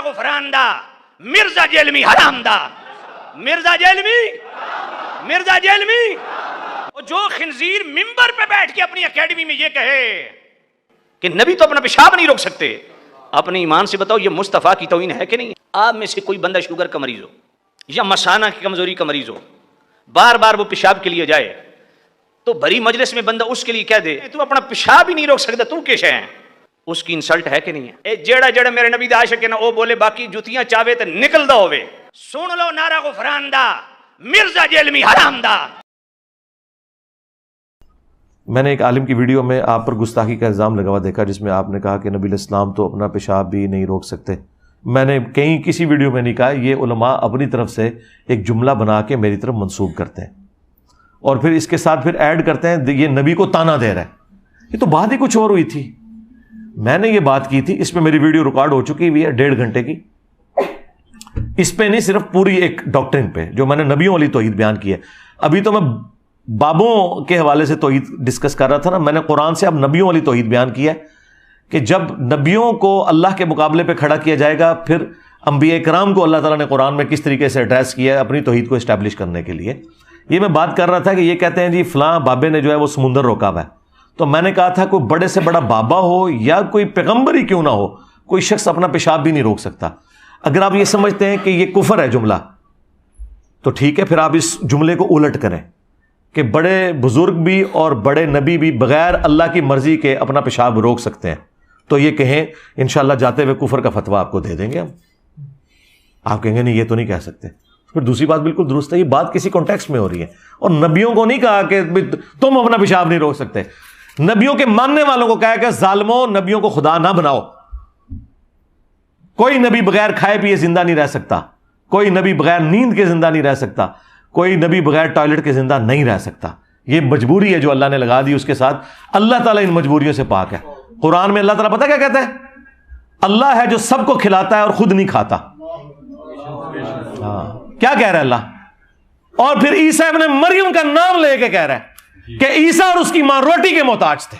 غفران دا مرزا جیلمی حرام دا مرزا جیلمی جو خنزیر ممبر پہ بیٹھ کے اپنی اکیڈمی میں یہ کہے کہ نبی تو اپنا پیشاب نہیں روک سکتے، اپنے ایمان سے بتاؤ یہ مصطفیٰ کی توہین ہے کہ نہیں؟ آپ میں سے کوئی بندہ شوگر کا مریض ہو یا مثانہ کی کمزوری کا مریض ہو، بار بار وہ پیشاب کے لیے جائے تو بڑی مجلس میں بندہ اس کے لیے کہہ دے تو اپنا پیشاب ہی نہیں روک سکتا، تو کیسے ہے؟ اس کی انسلٹ ہے کہ نہیں ہے؟ اے جڑا میرے نبی دا عاشق ہے نا وہ بولے باقی جوتیاں چاہے تے نکل دا ہوئے، سن لو نعرہ غفران دا مرزا جیلمی حرام دا۔ میں نے ایک عالم کی ویڈیو میں آپ پر گستاخی کا الزام لگا ہوا دیکھا جس میں آپ نے کہا کہ نبی الاسلام تو اپنا پیشاب بھی نہیں روک سکتے۔ میں نے کسی ویڈیو میں نہیں کہا، یہ علماء اپنی طرف سے ایک جملہ بنا کے میری طرف منسوب کرتے ہیں اور پھر اس کے ساتھ پھر ایڈ کرتے ہیں یہ نبی کو تانا دے رہا ہے۔ یہ تو بات ہی کچھ اور ہوئی تھی، میں نے یہ بات کی تھی، اس پہ میری ویڈیو ریکارڈ ہو چکی ہوئی ہے 1.5 گھنٹے کی، اس پہ نہیں صرف پوری ایک ڈاکٹرن پہ جو میں نے نبیوں والی توحید بیان کی ہے۔ ابھی تو میں بابوں کے حوالے سے توحید ڈسکس کر رہا تھا نا، میں نے قرآن سے اب نبیوں والی توحید بیان کی ہے کہ جب نبیوں کو اللہ کے مقابلے پہ کھڑا کیا جائے گا پھر انبیاء کرام کو اللہ تعالیٰ نے قرآن میں کس طریقے سے ایڈریس کیا ہے اپنی توحید کو اسٹیبلش کرنے کے لیے۔ یہ میں بات کر رہا تھا کہ یہ کہتے ہیں جی فلاں بابے نے جو ہے وہ سمندر روکا ہوا ہے، تو میں نے کہا تھا کوئی بڑے سے بڑا بابا ہو یا کوئی پیغمبر ہی کیوں نہ ہو، کوئی شخص اپنا پیشاب بھی نہیں روک سکتا۔ اگر آپ یہ سمجھتے ہیں کہ یہ کفر ہے جملہ تو ٹھیک ہے، پھر آپ اس جملے کو الٹ کریں کہ بڑے بزرگ بھی اور بڑے نبی بھی بغیر اللہ کی مرضی کے اپنا پیشاب روک سکتے ہیں، تو یہ کہیں انشاءاللہ جاتے ہوئے کفر کا فتویٰ آپ کو دے دیں گے ہم۔ آپ کہیں گے نہیں یہ تو نہیں کہہ سکتے، پھر دوسری بات بالکل درست ہے، یہ بات کسی کانٹیکسٹ میں ہو رہی ہے، اور نبیوں کو نہیں کہا کہ تم اپنا پیشاب نہیں روک سکتے، نبیوں کے ماننے والوں کو کہا کہ ظالموں نبیوں کو خدا نہ بناؤ، کوئی نبی بغیر کھائے پیے زندہ نہیں رہ سکتا، کوئی نبی بغیر نیند کے زندہ نہیں رہ سکتا، کوئی نبی بغیر ٹوائلٹ کے زندہ نہیں رہ سکتا۔ یہ مجبوری ہے جو اللہ نے لگا دی، اس کے ساتھ اللہ تعالیٰ ان مجبوریوں سے پاک ہے۔ قرآن میں اللہ تعالیٰ پتہ کیا کہتا ہے؟ اللہ ہے جو سب کو کھلاتا ہے اور خود نہیں کھاتا۔ کیا کہہ رہا ہے اللہ؟ اور پھر عیسیٰ ابن مریم کا نام لے کے کہہ رہا ہے کہ عیسیٰ اور اس کی ماں روٹی کے محتاج تھے۔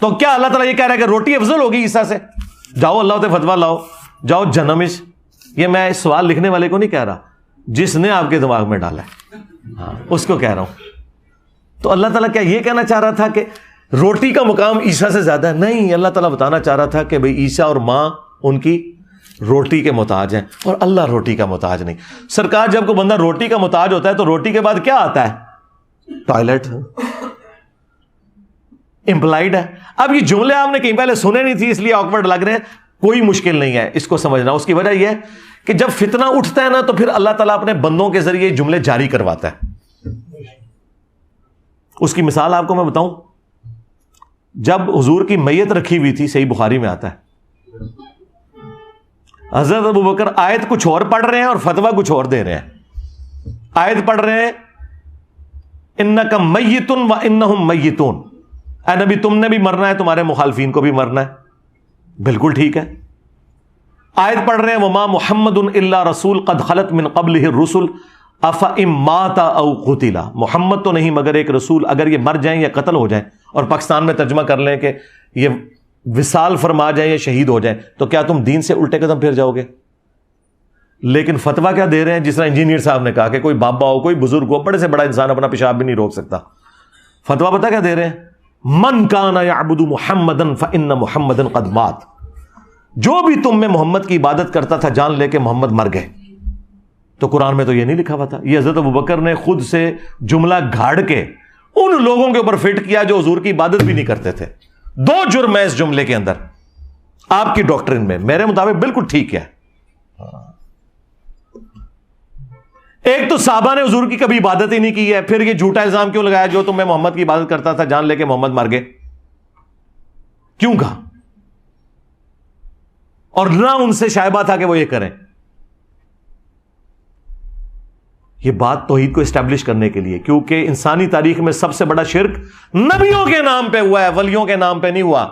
تو کیا اللہ تعالیٰ یہ کہہ رہا ہے کہ روٹی افضل ہوگی عیسیٰ سے؟ جاؤ اللہ تے فتویٰ لاؤ، جاؤ جنمش۔ یہ میں اس سوال لکھنے والے کو نہیں کہہ رہا، جس نے آپ کے دماغ میں ڈالا ہے اس کو کہہ رہا ہوں۔ تو اللہ تعالیٰ کیا یہ کہنا چاہ رہا تھا کہ روٹی کا مقام عیسیٰ سے زیادہ ہے؟ نہیں، اللہ تعالیٰ بتانا چاہ رہا تھا کہ بھئی عیسیٰ اور ماں ان کی روٹی کے محتاج ہیں اور اللہ روٹی کا محتاج نہیں۔ سرکار جب کوئی بندہ روٹی کا محتاج ہوتا ہے تو روٹی کے بعد کیا آتا ہے؟ ٹوائلٹ امپلائڈ ہے۔ اب یہ جملے آپ نے کہیں پہلے سنے نہیں تھی اس لیے آکورڈ لگ رہے ہیں، کوئی مشکل نہیں ہے اس کو سمجھنا۔ اس کی وجہ یہ ہے کہ جب فتنہ اٹھتا ہے نا تو پھر اللہ تعالیٰ اپنے بندوں کے ذریعے جملے جاری کرواتا ہے۔ اس کی مثال آپ کو میں بتاؤں، جب حضور کی میت رکھی ہوئی تھی، صحیح بخاری میں آتا ہے، حضرت ابوبکر آیت کچھ اور پڑھ رہے ہیں اور فتویٰ کچھ اور دے رہے ہیں۔ آیت پڑھ رہے ہیں انک میت و انہم میتون، اے نبی تم نے بھی مرنا ہے، تمہارے مخالفین کو بھی مرنا ہے، بالکل ٹھیک ہے۔ آیت پڑھ رہے ہیں وما محمد الا رسول قد خلت من قبلہ الرسل افئن مات او قتل، محمد تو نہیں مگر ایک رسول، اگر یہ مر جائیں یا قتل ہو جائیں، اور پاکستان میں ترجمہ کر لیں کہ یہ وصال فرما جائیں یا شہید ہو جائیں، تو کیا تم دین سے الٹے قدم پھر جاؤ گے؟ لیکن فتویٰ کیا دے رہے ہیں؟ جس طرح انجینئر صاحب نے کہا کہ کوئی بابا ہو، کوئی بزرگ ہو، بڑے سے بڑا انسان اپنا پیشاب بھی نہیں روک سکتا۔ فتویٰ پتہ کیا دے رہے ہیں؟ من کان یعبد محمدا فان محمدا قد مات، جو بھی تم میں محمد کی عبادت کرتا تھا جان لے کہ محمد مر گئے۔ تو قرآن میں تو یہ نہیں لکھا ہوا تھا، یہ حضرت ابوبکر نے خود سے جملہ گھاڑ کے ان لوگوں کے اوپر فٹ کیا جو حضور کی عبادت بھی نہیں کرتے تھے۔ 2 جرم ہے اس جملے کے اندر آپ کی ڈاکٹرن میں، میرے مطابق بالکل ٹھیک ہے۔ ایک تو صحابہ نے حضور کی کبھی عبادت ہی نہیں کی ہے، پھر یہ جھوٹا الزام کیوں لگایا جو تم میں محمد کی عبادت کرتا تھا جان لے کے محمد مر گئے؟ کیوں کہا؟ اور نہ ان سے شائبہ تھا کہ وہ یہ کریں۔ یہ بات توحید کو اسٹیبلش کرنے کے لیے، کیونکہ انسانی تاریخ میں سب سے بڑا شرک نبیوں کے نام پہ ہوا ہے، ولیوں کے نام پہ نہیں ہوا۔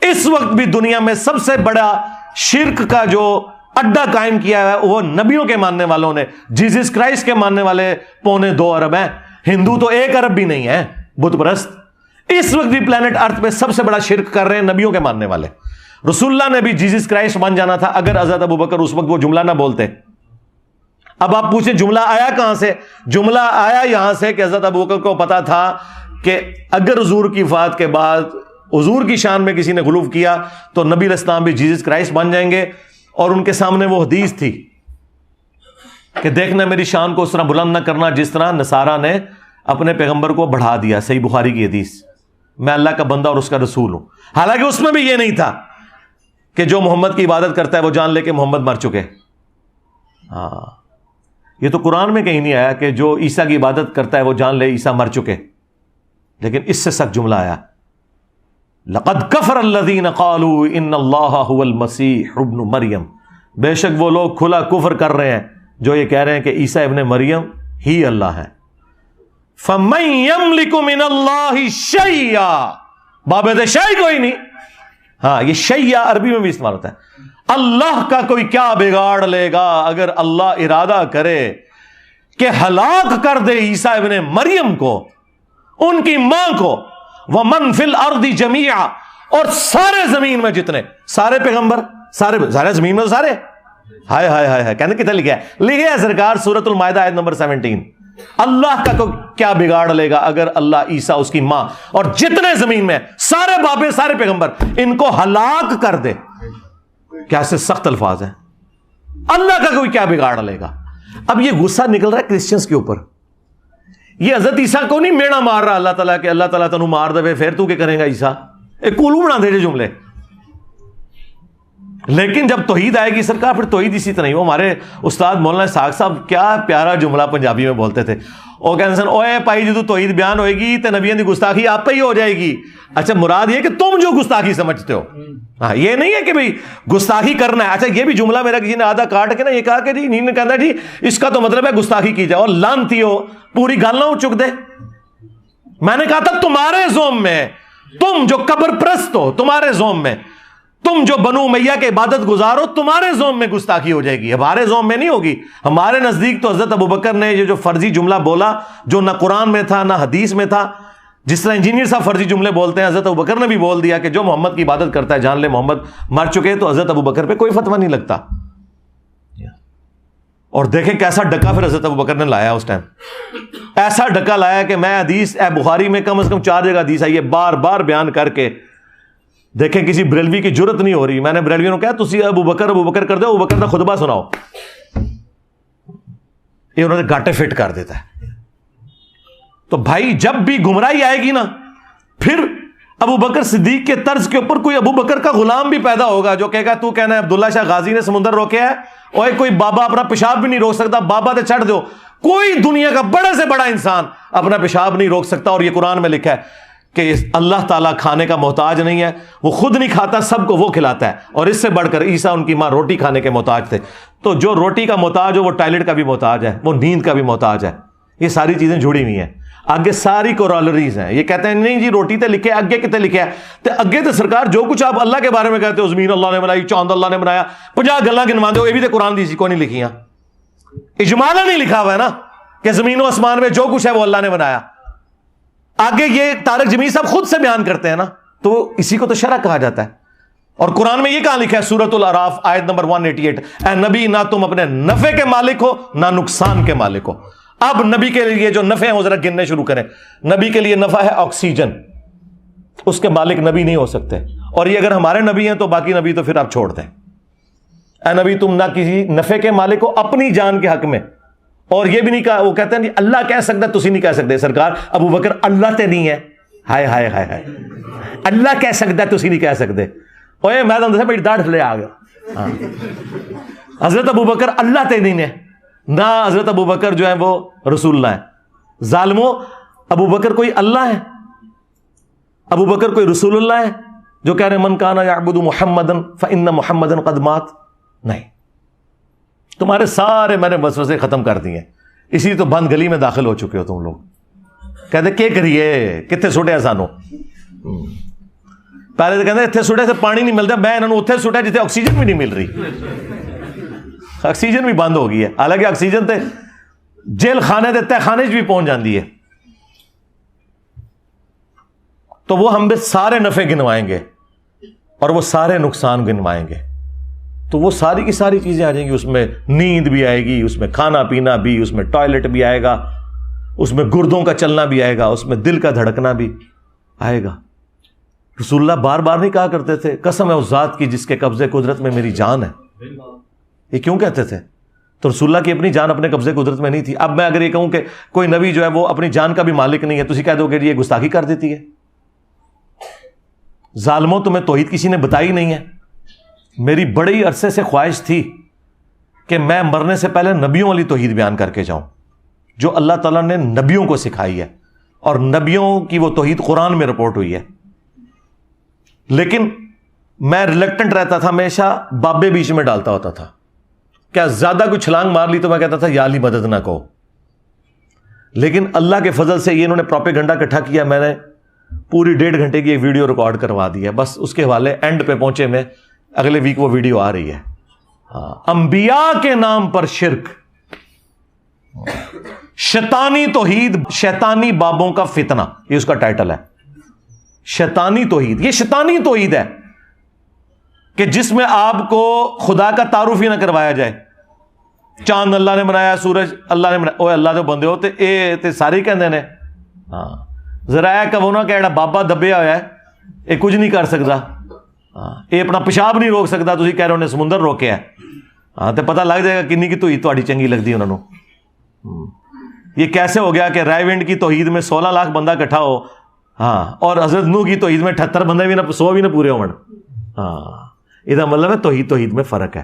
اس وقت بھی دنیا میں سب سے بڑا شرک کا جو اڈا قائم کیا ہے وہ نبیوں کے ماننے والوں نے۔ جیزس کرائسٹ کے ماننے والے 2.25 ارب ہیں، ہندو تو 1 ارب بھی نہیں ہے بت پرست۔ اس وقت بھی پلانٹ ارتھ پہ سب سے بڑا شرک کر رہے ہیں نبیوں کے ماننے والے۔ رسول اللہ نے بھی جیزس کرائسٹ بن جانا تھا اگر حضرت ابوبکر اس وقت وہ جملہ نہ بولتے. اب آپ پوچھیں جملہ آیا کہاں سے؟ جملہ آیا یہاں سے کہ حضرت ابوبکر کو پتا تھا کہ اگر حضور کی وفات کے بعد حضور کی شان میں کسی نے غلو کیا تو نبی علیہ السلام بھی جیزس کرائسٹ بن جائیں گے. اور ان کے سامنے وہ حدیث تھی کہ دیکھنا میری شان کو اس طرح بلند نہ کرنا جس طرح نصارہ نے اپنے پیغمبر کو بڑھا دیا. صحیح بخاری کی حدیث. میں اللہ کا بندہ اور اس کا رسول ہوں. حالانکہ اس میں بھی یہ نہیں تھا کہ جو محمد کی عبادت کرتا ہے وہ جان لے کہ محمد مر چکے. ہاں یہ تو قرآن میں کہیں نہیں آیا کہ جو عیسیٰ کی عبادت کرتا ہے وہ جان لے عیسیٰ مر چکے. لیکن اس سے سخت جملہ آیا لقد کفر الذین قالوا ان اللہ هو المسیح ابن مریم. بے شک وہ لوگ کھلا کفر کر رہے ہیں جو یہ کہہ رہے ہیں کہ عیسیٰ ابن مریم ہی اللہ ہے. فَمَن يَمْلِكُ مِنَ اللَّهِ شَيْئًا. بابت شیء کوئی نہیں. ہاں یہ شیء عربی میں بھی استعمال ہوتا ہے. اللہ کا کوئی کیا بگاڑ لے گا اگر اللہ ارادہ کرے کہ ہلاک کر دے عیسیٰ ابن مریم کو, ان کی ماں کو, وَمَن فِي الْأَرْضِ جَمِيعًا, اور سارے زمین میں جتنے سارے پیغمبر سارے زمین میں سارے. ہائے ہائے ہائے کہنے کتنے لکھا ہے؟ لکھا ہے سرکار سورۃ المائدہ آیت نمبر 17. اللہ کا کو کیا بگاڑ لے گا اگر اللہ عیسیٰ اس کی ماں اور جتنے زمین میں سارے بابے سارے پیغمبر ان کو ہلاک کر دے. کیا سے سخت الفاظ ہیں. اللہ کا کوئی کیا بگاڑ لے گا. اب یہ غصہ نکل رہا ہے کرسچنز کے اوپر. یہ حضرت عیسیٰ کو نہیں میڑا مار رہا اللہ تعالیٰ کہ اللہ تعالیٰ تنو مار دے پھر تو کیا کرے گا عیسیٰ. ایک کولو بنا دے جملے. لیکن جب توحید آئے گی سرکار پھر توحید اسی طرح ہی. وہ ہمارے استاد مولانا اسحاق صاحب کیا پیارا جملہ پنجابی میں بولتے تھے. وہ کہتے ہیں اوے بھائی جدو توحید بیان ہوئے گی تو نبیوں کی گستاخی آپ پہ ہی ہو جائے گی. اچھا مراد یہ کہ تم جو گستاخی سمجھتے ہو. ہاں یہ نہیں ہے کہ بھئی گستاخی کرنا ہے. اچھا یہ بھی جملہ میرا کسی نے آدھا کاٹ کے نا یہ کہا کہ جی نہیں کہتا جی اس کا تو مطلب ہے گستاخی کی جائے. اور لانتی ہو پوری گل نہ چک دے. میں نے کہا تھا تمہارے زوم میں تم جو قبر پرست ہو تمہارے زوم میں تم جو بنو امیہ کے عبادت گزارو تمہارے زوم میں گستاخی ہو جائے گی. ہمارے زوم میں نہیں ہوگی. ہمارے نزدیک تو حضرت ابوبکر نے یہ جو فرضی جملہ بولا جو نہ قرآن میں تھا نہ حدیث میں تھا, جس طرح انجینئر صاحب فرضی جملے بولتے ہیں, حضرت ابوبکر نے بھی بول دیا کہ جو محمد کی عبادت کرتا ہے جان لے محمد مر چکے. تو حضرت ابوبکر پہ کوئی فتویٰ نہیں لگتا. اور دیکھیں کیسا ڈکا پھر حضرت ابوبکر نے لایا اس ٹائم. ایسا ڈکا لایا کہ میں حدیث بخاری میں کم از کم 4 جگہ حدیث آئی ہے بار بار بیان کر کے. دیکھیں کسی بریلوی کی جرت نہیں ہو رہی. میں نے بریلویوں کو کہا تسی ابوبکر کر دو, ابوبکر کا خطبہ سناؤ. یہ انہوں نے گاٹے فٹ کر دیتا ہے. تو بھائی جب بھی گمراہی آئے گی نا پھر ابوبکر صدیق کے طرز کے اوپر کوئی ابوبکر کا غلام بھی پیدا ہوگا جو کہے گا تو کہنا ہے عبداللہ شاہ غازی نے سمندر روکے ہے اور کوئی بابا اپنا پیشاب بھی نہیں روک سکتا, بابا تے چڑھ دو. کوئی دنیا کا بڑے سے بڑا انسان اپنا پیشاب نہیں روک سکتا. اور یہ قرآن میں لکھا ہے کہ اللہ تعالیٰ کھانے کا محتاج نہیں ہے, وہ خود نہیں کھاتا سب کو وہ کھلاتا ہے. اور اس سے بڑھ کر عیسیٰ ان کی ماں روٹی کھانے کے محتاج تھے. تو جو روٹی کا محتاج ہو وہ ٹائلٹ کا بھی محتاج ہے, وہ نیند کا بھی محتاج ہے. یہ ساری چیزیں جڑی ہوئی ہیں. آگے ساری کورالریز ہیں. یہ کہتے ہیں نہیں جی روٹی تے لکھے اگے کتے لکھے ہے تے اگے تے سرکار جو کچھ آپ اللہ کے بارے میں کہتے ہو زمین اللہ نے بنائی چاند اللہ نے بنایا 50 گلاں گنوا دو, یہ بھی تے قرآن دی سی کو نہیں لکھیاں. اجمالا نہیں لکھا ہوا ہے نا کہ زمین و آسمان میں جو کچھ ہے وہ اللہ نے بنایا. آگے یہ طارق جمیل صاحب خود سے بیان کرتے ہیں نا, تو اسی کو تو شرع کہا جاتا ہے. اور قرآن میں یہ کہاں لکھا ہے سورۃ الاعراف آیت نمبر 188 اے نبی نہ تم اپنے نفع کے مالک ہو نہ نقصان کے مالک ہو. اب نبی کے لیے جو نفع ہیں وہ ذرا گننے شروع کریں. نبی کے لیے نفع ہے آکسیجن, اس کے مالک نبی نہیں ہو سکتے. اور یہ اگر ہمارے نبی ہیں تو باقی نبی تو پھر آپ چھوڑ دیں. اے نبی تم نہ کسی نفع کے مالک ہو اپنی جان کے حق میں. اور یہ بھی نہیں کہا, وہ کہتے ہیں اللہ کہہ سکتا تسی نہیں کہہ سکتے. سرکار ابوبکر اللہ تے نہیں ہے. ہائے ہائے ہائے ہائے, اللہ کہہ سکتا تسی نہیں کہہ سکتے. اوے میں تو میری داڑھ لے آ گیا. حضرت ابوبکر اللہ تے نہیں ہے, نہ حضرت ابوبکر جو ہے وہ رسول اللہ ہے. ظالموں ابوبکر کوئی اللہ ہے, ابوبکر کوئی رسول اللہ ہے جو کہہ رہے من کان یعبد محمدن فإن محمدن قد مات. نہیں, تمہارے سارے میں نے وسوسے ختم کر دیے. اسی تو بند گلی میں داخل ہو چکے ہو تم لوگ. کہتے کیا کریے کتنے سٹیا سانو. پہلے تو کہتے اتنے سٹے سے پانی نہیں ملتا, میں انہوں نے اتنے سٹیا جتنے آکسیجن بھی نہیں مل رہی. آکسیجن بھی بند ہو گئی ہے, حالانکہ آکسیجن تے جیل خانے دے تہ خانے بھی پہنچ جاندی ہے. تو وہ ہم بھی سارے نفع گنوائیں گے. اور وہ سارے نقصان گنوائیں گے. تو وہ ساری کی ساری چیزیں آ جائیں گی. اس میں نیند بھی آئے گی, اس میں کھانا پینا بھی, اس میں ٹوائلٹ بھی آئے گا, اس میں گردوں کا چلنا بھی آئے گا, اس میں دل کا دھڑکنا بھی آئے گا. رسول اللہ بار بار نہیں کہا کرتے تھے قسم ہے اس ذات کی جس کے قبضے قدرت میں میری جان ہے؟ یہ کیوں کہتے تھے؟ تو رسول اللہ کی اپنی جان اپنے قبضے قدرت میں نہیں تھی. اب میں اگر یہ کہوں کہ کوئی نبی جو ہے وہ اپنی جان کا بھی مالک نہیں ہے تو اسی کہہ دو کہ یہ گستاخی کر دیتی ہے. ظالموں تمہیں توحید کسی نے بتائی نہیں ہے. میری بڑی عرصے سے خواہش تھی کہ میں مرنے سے پہلے نبیوں والی توحید بیان کر کے جاؤں جو اللہ تعالیٰ نے نبیوں کو سکھائی ہے, اور نبیوں کی وہ توحید قرآن میں رپورٹ ہوئی ہے. لیکن میں ریلیکٹنٹ رہتا تھا, ہمیشہ بابے بیچ میں ڈالتا ہوتا تھا. کیا زیادہ کوئی چھلانگ مار لی تو میں کہتا تھا یا علی مدد نہ کہو. لیکن اللہ کے فضل سے یہ انہوں نے پروپیگنڈا اکٹھا کیا, میں نے پوری 1.5 گھنٹے کی ایک ویڈیو ریکارڈ کروا دی ہے. بس اس کے حوالے اینڈ پہ پہنچے میں, اگلے ویک وہ ویڈیو آ رہی ہے. انبیاء کے نام پر شرک, شیطانی توحید, شیطانی بابوں کا فتنہ, یہ اس کا ٹائٹل ہے. شیطانی توحید, یہ شیطانی توحید ہے کہ جس میں آپ کو خدا کا تعارف ہی نہ کروایا جائے. چاند اللہ نے بنایا, سورج اللہ نے بنایا, اوے اللہ دے بندے ہو تے سارے کہندے نے. ہاں ذرا کہ وہ نہ کہ بابا دبیا ہوا ہے یہ کچھ نہیں کر سکتا, یہ اپنا پیشاب نہیں روک سکتا, تسی کہہ رہے انہیں سمندر روکیا ہے. ہاں تو پتہ لگ جائے گا کنی کی توحید تہاڈی چنگی لگدی انہوں نے. یہ کیسے ہو گیا کہ رائے ونڈ کی توحید میں 16 لاکھ بندہ اکٹھا ہو, ہاں, اور حضرت نوح کی توحید میں 78 بندے بھی نہ 100 بھی نہ پورے ہون. ہاں یہ مطلب ہے توحید میں فرق ہے.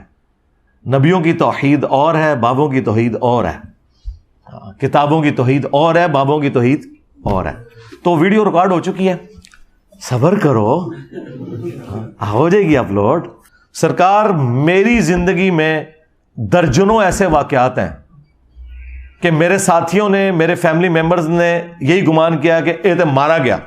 نبیوں کی توحید اور ہے, بابوں کی توحید اور ہے. کتابوں کی توحید اور ہے, بابوں کی توحید اور ہے. تو ویڈیو ریکارڈ ہو چکی ہے, صبر کرو, ہو جائے گی اپلوڈ. سرکار میری زندگی میں درجنوں ایسے واقعات ہیں کہ میرے ساتھیوں نے, میرے فیملی ممبرز نے یہی گمان کیا کہ یہ تو مارا گیا,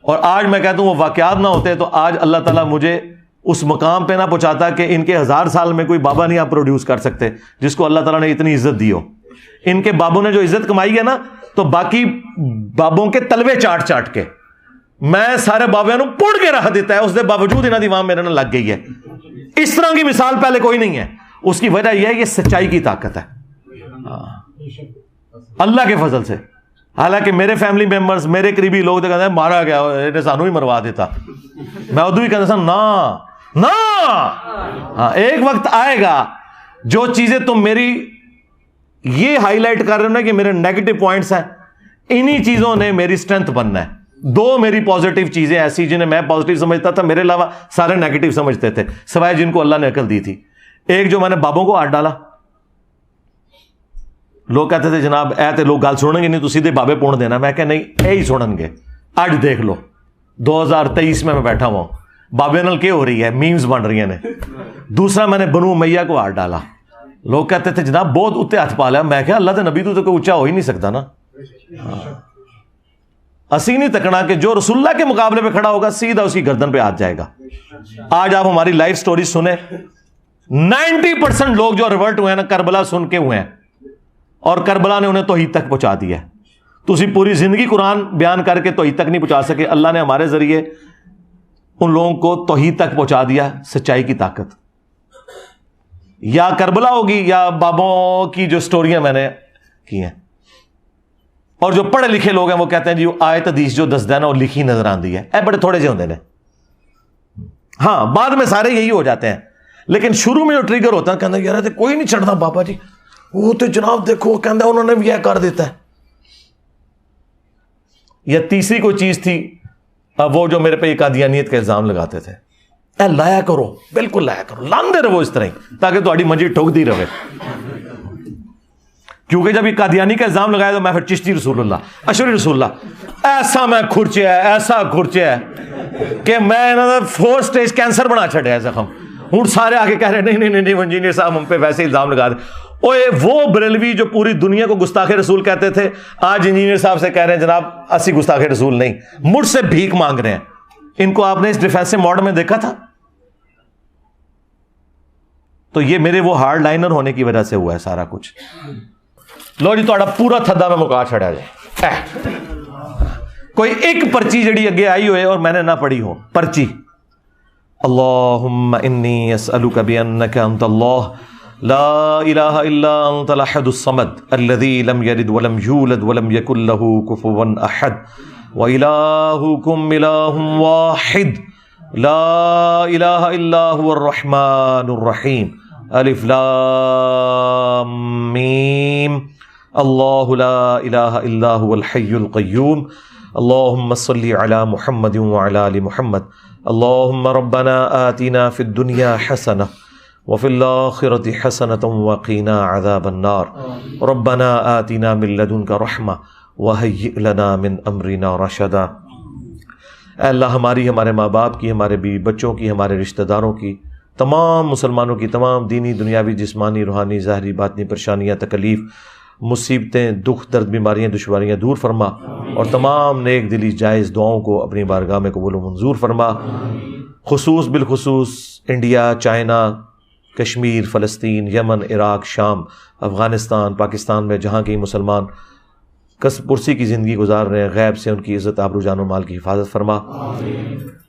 اور آج میں کہتا ہوں وہ واقعات نہ ہوتے تو آج اللہ تعالیٰ مجھے اس مقام پہ نہ پہنچاتا کہ ان کے 1000 سال میں کوئی بابا نہیں آپ پروڈیوس کر سکتے جس کو اللہ تعالیٰ نے اتنی عزت دی ہو. ان کے بابوں نے جو عزت کمائی ہے نا, تو باقی بابوں کے تلوے چاٹ چاٹ کے میں سارے بابے نو پڑ کے رکھ دیتا ہے, اس دے باوجود انہاں دی وہاں میرے نہ لگ گئی ہے. اس طرح کی مثال پہلے کوئی نہیں ہے. اس کی وجہ یہ ہے یہ سچائی کی طاقت ہے اللہ کے فضل سے. حالانکہ میرے فیملی ممبرز, میرے قریبی لوگ تو کہتے ہیں مارا گیا, انہیں سانو ہی مروا دیتا. میں ادو ہی کہتا نا نا, ہاں ایک وقت آئے گا جو چیزیں تم میری یہ ہائی لائٹ کر رہے ہو نا کہ میرے نیگیٹو پوائنٹس ہیں, انہی چیزوں نے میری اسٹرینتھ بننا ہے. 2 میری پازیٹیو چیزیں ایسی جنہیں میں پازیٹیو سمجھتا تھا, میرے علاوہ سارے نیگیٹو سمجھتے تھے, سوائے جن کو اللہ نے عقل دی تھی. ایک جو میں نے بابوں کو ہاتھ ڈالا, لوگ کہتے تھے جناب اے تے لوگ گل سنیں گے نہیں تو سیدھے بابے پون دینا. میں کہ نہیں, اے ہی سنن گے. اج دیکھ لو 2023 میں بیٹھا ہوا ہوں, بابے نال کیا ہو رہی ہے, میمز بن رہی ہیں. دوسرا میں نے بنو امیہ کو ہاتھ ڈالا, لوگ کہتے تھے جناب بہت اتنے ہاتھ پا لیا. میں کہا اللہ دے نبی تو کوئی اونچا ہو ہی نہیں سکتا نا. اسی نہیں تکنا کہ جو رسول اللہ کے مقابلے پہ کھڑا ہوگا سیدھا اس کی گردن پہ ہاتھ جائے گا. آج آپ ہماری لائف سٹوری سنیں, 90% لوگ جو ریورٹ ہوئے ہیں نا کربلا سن کے ہوئے ہیں, اور کربلا نے انہیں توحید تک پہنچا دیا ہے. تو اسی پوری زندگی قرآن بیان کر کے توحید تک نہیں پہنچا سکے. اللہ نے ہمارے ذریعے ان لوگوں کو توحید تک پہنچا دیا. سچائی کی طاقت یا کربلا ہوگی یا بابوں کی جو سٹوریاں میں نے کی ہیں. اور جو پڑھے لکھے لوگ ہیں وہ کہتے ہیں جی آیت حدیث جو دس دینا وہ لکھی نظر آندی ہے, اے بڑے تھوڑے سے ہوندے نے. ہاں بعد میں سارے یہی ہو جاتے ہیں, لیکن شروع میں جو ٹریگر ہوتا ہے کہتے ہیں یار کوئی نہیں چڑھتا بابا جی, وہ تو جناب دیکھو کہتے ہیں انہوں نے بھی یہ کر دیتا ہے. یا تیسری کوئی چیز تھی وہ جو میرے پہ یہ قادیانیت کا الزام لگاتے تھے, اے لایا کرو, بالکل لایا کرو, لاندے رہو اس طرح ہی تاکہ تہاڈی منجی ٹھوکدی رہے. کیونکہ جب یہ قادیانی کا الزام لگایا تو میں پھر چشتی رسول اللہ, اشری رسول اللہ, ایسا میں کھرچیا ہے, ایسا کھرچیا ہے کہ میں 4 سٹیج کینسر بنا چھڑیا ہے زخم. ہوں سارے آگے کہہ رہے نہیں نہیں نہیں انجینئر صاحب ہم پہ ویسے الزام لگا دیں. اوے وہ بریلوی جو پوری دنیا کو گستاخ رسول کہتے تھے, آج انجینئر صاحب سے کہہ رہے ہیں جناب اسی گستاخ رسول نہیں, مجھ سے بھیک مانگ رہے ہیں. ان کو آپ نے اس ڈیفینسو موڈ میں دیکھا تھا؟ تو یہ میرے وہ ہارڈ لائنر ہونے کی وجہ سے ہوا ہے سارا کچھ. لو جی تھوڑا پورا تھدا میں مکا چھڑا جائے. کوئی ایک پرچی جڑی اگے آئی ہوئے اور میں نے نہ پڑھی ہو, پرچی اللهم إني أسألك بأنك أنت الله لا إله إلا أنت الأحد الصمد الذي لم يلد ولم يولد ولم يكن له كفوا أحد وإلهكم إله واحد لا إله إلا هو الرحمن الرحيم ألف لام ميم الله لا إله إلا هو الحي القيوم اللهم صل على محمد وعلى آل محمد اللهم ربنا آتنا في الدنيا حسنة وفي الآخرة حسنة وقنا عذاب النار ربنا آتنا من لدنك رحمة وهيئ لنا من أمرنا رشدا۔ اے اللہ ہماری، ہمارے ماں باپ کی، ہمارے بیوی بچوں کی، ہمارے رشتہ داروں کی، تمام مسلمانوں کی تمام دینی، دنیاوی، جسمانی، روحانی، ظاہری، باطنی پریشانیاں، تکلیف، مصیبتیں، دکھ، درد، بیماریاں، دشواریاں دور فرما، اور تمام نیک دلی جائز دعاؤں کو اپنی بارگاہ میں قبول و منظور فرما۔ خصوص بالخصوص انڈیا، چائنا، کشمیر، فلسطین، یمن، عراق، شام، افغانستان، پاکستان میں جہاں کہیں مسلمان پرسی کی زندگی گزار رہے ہیں، غیب سے ان کی عزت، آبرو، جان و مال کی حفاظت فرما۔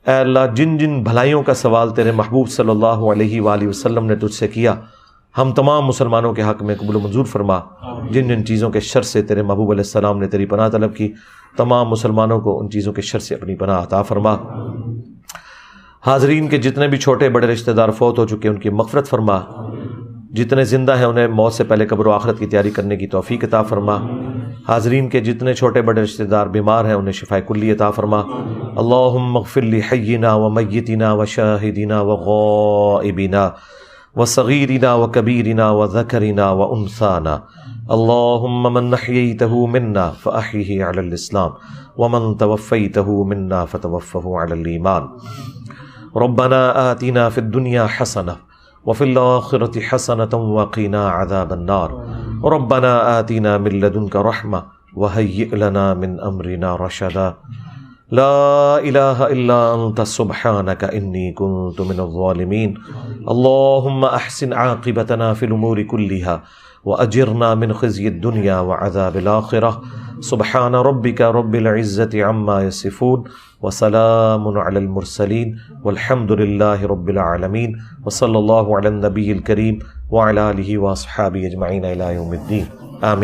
اے اللہ جن جن بھلائیوں کا سوال تیرے محبوب صلی اللہ علیہ وآلہ وسلم نے تجھ سے کیا، ہم تمام مسلمانوں کے حق میں قبول و منظور فرما۔ جن جن چیزوں کے شر سے تیرے محبوب علیہ السلام نے تیری پناہ طلب کی، تمام مسلمانوں کو ان چیزوں کے شر سے اپنی پناہ عطا فرما۔ حاضرین کے جتنے بھی چھوٹے بڑے رشتہ دار فوت ہو چکے ان کی مغفرت فرما، جتنے زندہ ہیں انہیں موت سے پہلے قبر و آخرت کی تیاری کرنے کی توفیق عطا فرما۔ حاضرین کے جتنے چھوٹے بڑے رشتہ دار بیمار ہیں انہیں شفاء کلی عطا فرما۔ اللہم اغفر لحینا ومیتنا وشاہدنا وغائبنا وصغیرنا وکبیرنا وذکرنا وانثانا اللہم من احییتہ منا فاحیہ علی الاسلام ومن توفیتہ منا فتوفہ علی الایمان۔ ربنا آتنا فی الدنیا حسنہ وفی الآخرة حسنة وقنا عذاب النار ربنا آتنا من لدنك رحمة وهيئ لنا من أمرنا رشدا لا إله إلا أنت سبحانك إني كنت من الظالمين اللهم أحسن عاقبتنا في الأمور كلها وأجرنا من خزي الدنيا وعذاب الآخرة سبحان ربك رب العزة عما يصفون وسلام على المرسلين والحمد لله رب العالمين وصلى الله على النبي الكريم وعلى آله وأصحابه أجمعين إلى يوم الدين آمين۔